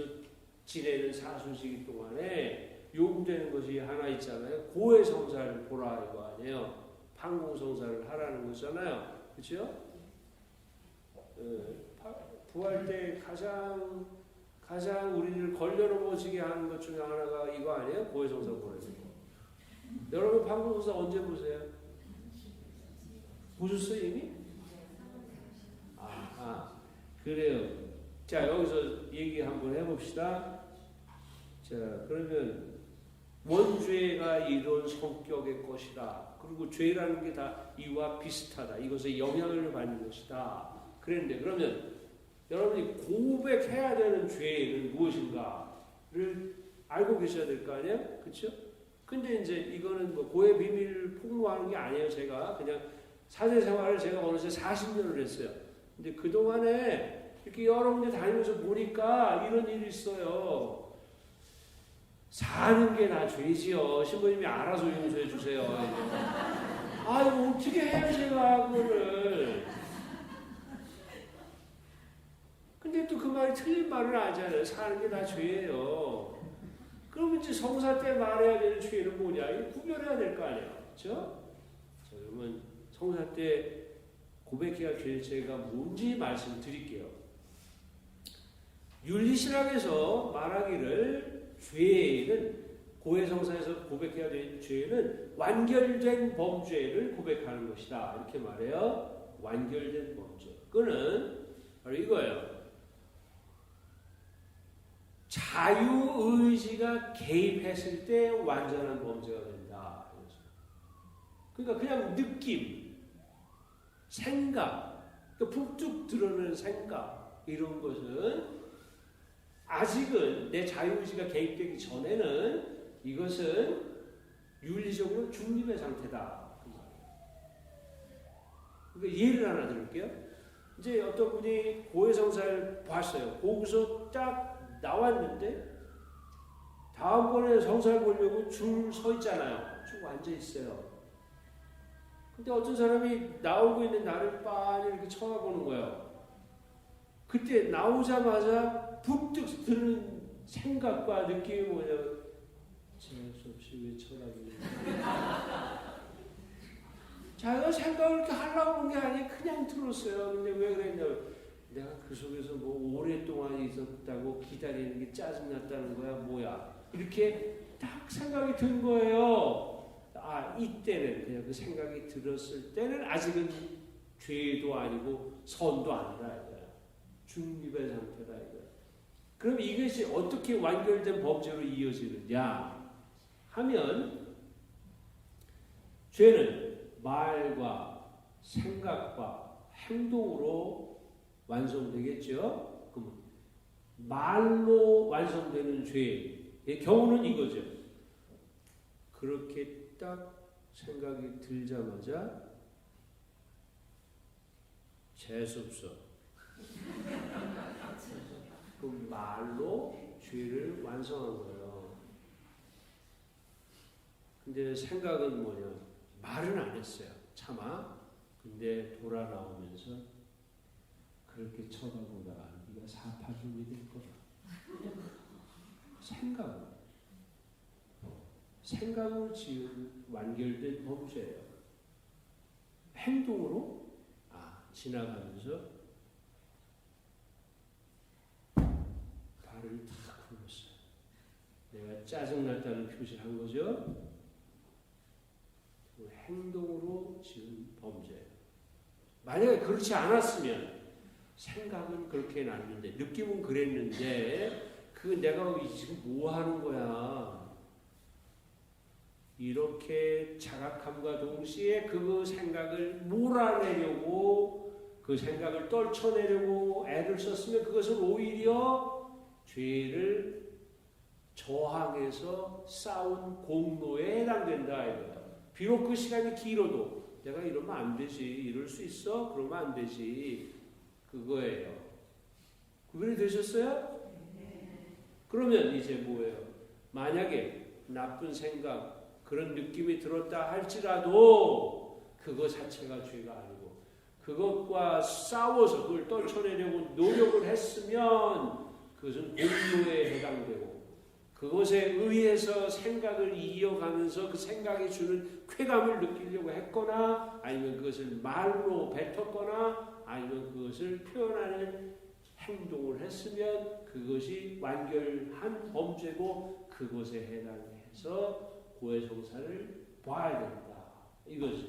지내는 사순시기 동안에 요구되는 것이 하나 있잖아요. 고해성사를 보라 이거 아니에요. 판공성사를 하라는 거잖아요. 그렇죠? 부활 때 가장 우리를 걸려넘어지게 하는 것 중에 하나가 이거 아니에요? 고해성사 보라는 거. 여러분 판공성사 언제 보세요? 보셨어요 이미? 그래요. 자 여기서 얘기 한번 해봅시다. 자 그러면 원죄가 이런 성격의 것이다. 그리고 죄라는 게 다 이와 비슷하다. 이것에 영향을 받는 것이다. 그랬는데 그러면 여러분이 고백해야 되는 죄는 무엇인가를 알고 계셔야 될 거 아니에요? 그렇죠? 근데 이제 이거는 뭐 고해 비밀을 폭로하는 게 아니에요. 제가 그냥 사제 생활을 제가 어느새 40년을 했어요. 근데 그동안에 이렇게 여러 군데 다니면서 보니까 이런 일이 있어요. 사는 게 다 죄지요. 신부님이 알아서 용서해 주세요. 이거 어떻게 해요, 제가 그거를. 근데 또 그 말이 틀린 말을 알잖아요. 사는 게 다 죄예요. 그러면 이제 성사 때 말해야 되는 죄는 뭐냐? 이거 구별해야 될 거 아니에요. 그렇죠? 자, 그러면 성사 때 고백해야 될 죄가 뭔지 말씀드릴게요. 윤리신학에서 말하기를 죄는 고해성사에서 고백해야 될 죄는 완결된 범죄를 고백하는 것이다. 이렇게 말해요. 완결된 범죄. 그거는 바로 이거예요. 자유의지가 개입했을 때 완전한 범죄가 된다. 그러니까 그냥 느낌, 생각, 북뚝 드러나는 생각 이런 것은 아직은 내 자유의지가 개입되기 전에는 이것은 윤리적으로 중립의 상태다. 그러니까 예를 하나 들을게요. 이제 어떤 분이 고해성사를 봤어요. 거기서 딱 나왔는데 다음번에 성사를 보려고 줄 서 있잖아요. 쭉 앉아 있어요. 근데 어떤 사람이 나오고 있는 나를 빤히 이렇게 쳐다보는 거예요. 그때 나오자마자 북득 드는 생각과 느낌이 뭐냐면 재수 없이 왜 철학이냐. 자기가 생각을 이렇게 하려고 그런 게 아니에요. 그냥 들었어요. 근데 왜 그랬냐면 내가 그 속에서 뭐 오랫동안 있었다고 기다리는 게 짜증났다는 거야. 뭐야. 이렇게 딱 생각이 든 거예요. 아, 이때는 그냥 그 생각이 들었을 때는 아직은 죄도 아니고 선도 아니라 이거야. 중립의 상태다 이거야. 그럼 이것이 어떻게 완결된 범죄로 이어지느냐 하면 죄는 말과 생각과 행동으로 완성되겠죠. 그럼 말로 완성되는 죄의 경우는 이거죠. 그렇게 딱 생각이 들자마자 재수없어. 그 말로 죄를 완성한 거예요. 근데 생각은 뭐냐? 말은 안 했어요. 차마. 근데 돌아 나오면서 그렇게 쳐다보다가 네가 사파죽이 될 거야. 생각으로 지은 완결된 범죄예요. 행동으로 지나가면서 발을 탁 굴렀어요. 내가 짜증났다는 표시를 한 거죠. 그 행동으로 지은 범죄예요. 만약에 그렇지 않았으면 생각은 그렇게 났는데 느낌은 그랬는데 그 내가 지금 뭐 하는 거야. 이렇게 자각함과 동시에 그 생각을 몰아내려고 그 생각을 떨쳐내려고 애를 썼으면 그것은 오히려 죄를 저항해서 쌓은 공로에 해당된다 이거야. 비록 그 시간이 길어도 내가 이러면 안 되지. 이럴 수 있어? 그러면 안 되지. 그거예요. 구별이 되셨어요? 그러면 이제 뭐예요? 만약에 나쁜 생각 그런 느낌이 들었다 할지라도 그거 자체가 죄가 아니고 그것과 싸워서 그걸 떨쳐내려고 노력을 했으면 그것은 공로에 해당되고 그것에 의해서 생각을 이어가면서 그 생각이 주는 쾌감을 느끼려고 했거나 아니면 그것을 말로 뱉었거나 아니면 그것을 표현하는 행동을 했으면 그것이 완결한 범죄고 그것에 해당해서 고해성사를 봐야 된다. 이거죠.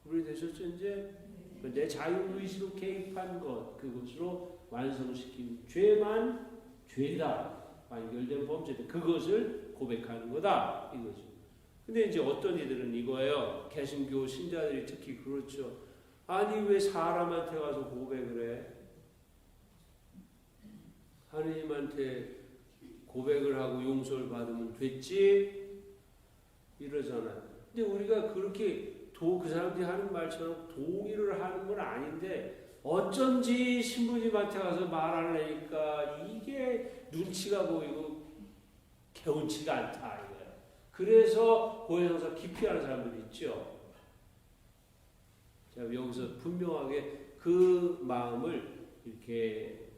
구분이 되셨죠? 이제 내 자유의지로 개입한 것 그것으로 완성시킨 죄만 죄다. 완결된 범죄다. 그것을 고백하는 거다. 이거죠. 근데 이제 어떤 이들은 이거예요. 개신교 신자들이 특히 그렇죠. 아니 왜 사람한테 가서 고백을 해? 하느님한테 고백을 하고 용서를 받으면 됐지? 이러잖아요. 근데 우리가 그렇게 그 사람들이 하는 말처럼 동의를 하는 건 아닌데 어쩐지 신부님한테 가서 말하려니까 이게 눈치가 보이고 개운치가 않다 이거예요. 그래서 고해성사 기피하는 사람들이 있죠. 자, 여기서 분명하게 그 마음을 이렇게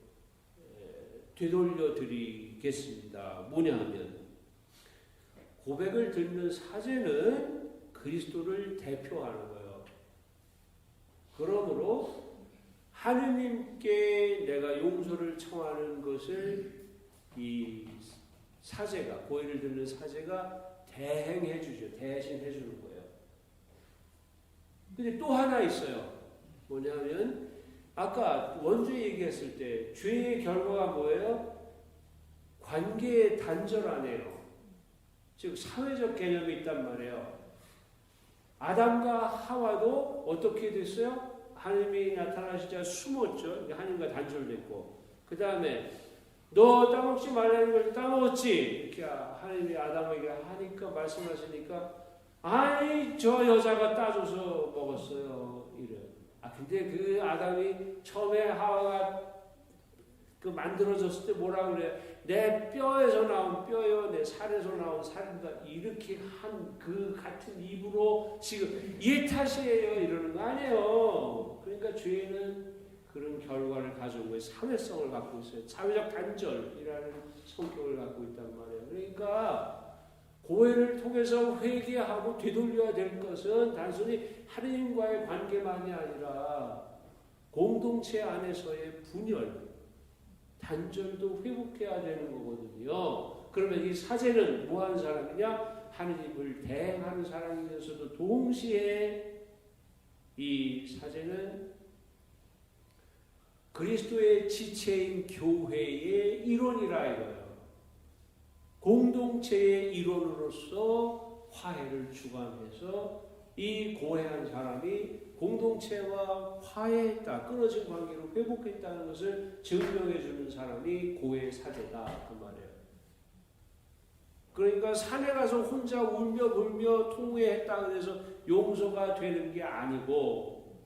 되돌려 드리겠습니다. 뭐냐 하면 고백을 듣는 사제는 그리스도를 대표하는 거예요. 그러므로 하느님께 내가 용서를 청하는 것을 이 사제가 고해를 듣는 사제가 대행해 주죠. 대신해 주는 거예요. 근데 또 하나 있어요. 뭐냐면 아까 원죄 얘기했을 때 죄의 결과가 뭐예요? 관계의 단절하네요. 즉 사회적 개념이 있단 말이에요. 아담과 하와도 어떻게 됐어요? 하나님이 나타나시자 숨었죠. 하나님과 단절됐고 그 다음에 너 따먹지 말라는 걸 따먹었지? 이렇게 하나님이 아담에게 하니까 말씀하시니까 아니 저 여자가 따줘서 먹었어요. 이래. 근데 그 아담이 처음에 하와가 그 만들어졌을 때 뭐라 그래? 내 뼈에서 나온 뼈요, 내 살에서 나온 살이다. 이렇게 한 그 같은 입으로 지금 얘 탓이에요 이러는 거 아니에요. 그러니까 죄는 그런 결과를 가져온 거예요. 사회성을 갖고 있어요. 사회적 단절이라는 성격을 갖고 있단 말이에요. 그러니까 고해를 통해서 회개하고 되돌려야 될 것은 단순히 하느님과의 관계만이 아니라 공동체 안에서의 분열, 단절도 회복해야 되는 거거든요. 그러면 이 사제는 뭐 하는 사람이냐? 하느님을 대행하는 사람이면서도 동시에 이 사제는 그리스도의 지체인 교회의 일원이라 이거예요. 공동체의 일원으로서 화해를 주관해서 이 고해한 사람이 공동체와 화해했다, 끊어진 관계로 회복했다는 것을 증명해 주는 사람이 고해 사제다 그 말이에요. 그러니까 산에 가서 혼자 울며 불며 통회했다 그래서 용서가 되는 게 아니고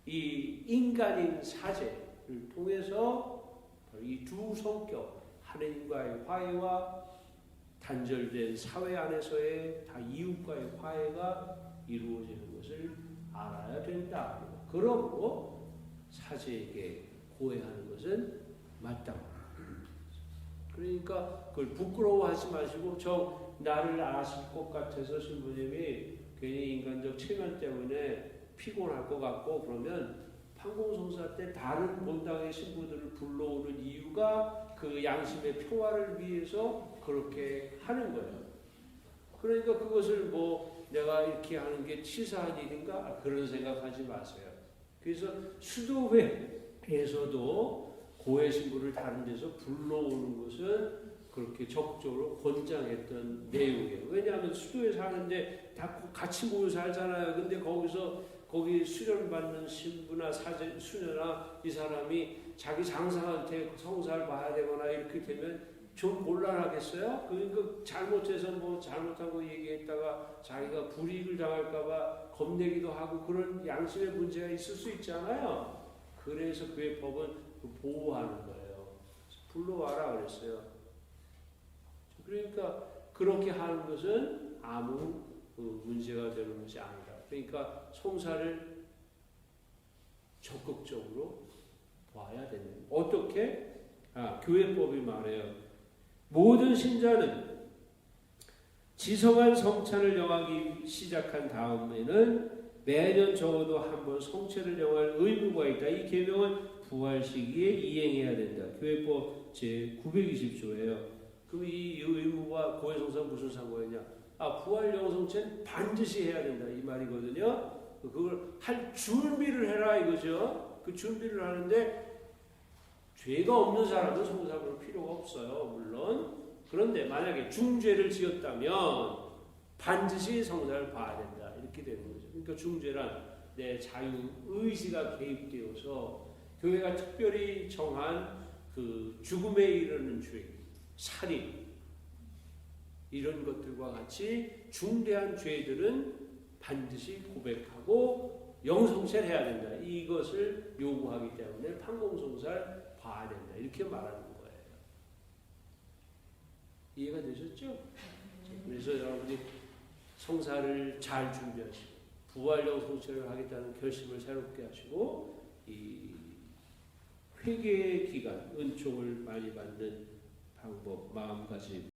이 인간인 사제를 통해서 이 두 성격, 하느님과의 화해와 단절된 사회 안에서의 다 이웃과의 화해가 이루어지는 것을 알아야 된다. 그러므로 사제에게 고해하는 것은 마땅하다. 그러니까 그걸 부끄러워하지 마시고 저 나를 아실 것 같아서 신부님이 괜히 인간적 체면 때문에 피곤할 것 같고 그러면 판공성사 때 다른 본당의 신부들을 불러오는 이유가 그 양심의 평화를 위해서 그렇게 하는 거예요. 그러니까 그것을 뭐 내가 이렇게 하는 게 치사한 일인가? 그런 생각하지 마세요. 그래서 수도회에서도 고해 신부를 다른 데서 불러오는 것은 그렇게 적극적으로 권장했던 내용이에요. 왜냐하면 수도에 사는데 다 같이 모여 살잖아요. 근데 거기 수련받는 신부나 사제, 수녀나 이 사람이 자기 장상한테 성사를 봐야 되거나 이렇게 되면 좀 곤란하겠어요? 그러니까 잘못해서 뭐 잘못하고 얘기했다가 자기가 불이익을 당할까봐 겁내기도 하고 그런 양심의 문제가 있을 수 있잖아요. 그래서 그의 법은 보호하는 거예요. 불러와라 그랬어요. 그러니까 그렇게 하는 것은 아무 문제가 되는 것이 아니다. 그러니까 성사를 적극적으로 봐야 되는. 어떻게? 교회법이 말해요. 모든 신자는 지성한 성찬을 정하기 시작한 다음에는 매년 적어도 한 번 성체를 정할 의무가 있다. 이 계명은 부활 시기에 이행해야 된다. 교회법 제920조예요. 그럼 이 의무와 고해 성사가 무슨 상관이냐? 부활 영성체는 반드시 해야 된다 이 말이거든요. 그걸 할 준비를 해라 이거죠. 그 준비를 하는데 죄가 없는 사람은 성사할 필요가 없어요. 물론 그런데 만약에 중죄를 지었다면 반드시 성사를 봐야 된다 이렇게 되는 거죠. 그러니까 중죄란 내 자유 의지가 개입되어서 교회가 특별히 정한 그 죽음에 이르는 죄, 살인 이런 것들과 같이 중대한 죄들은 반드시 고백하고 영성체를 해야 된다. 이것을 요구하기 때문에 판공성사를 봐야 된다. 이렇게 말하는 거예요. 이해가 되셨죠? 그래서 여러분이 성사를 잘 준비하시고 부활 영성체를 하겠다는 결심을 새롭게 하시고 이 회개의 기간, 은총을 많이 받는 방법, 마음가짐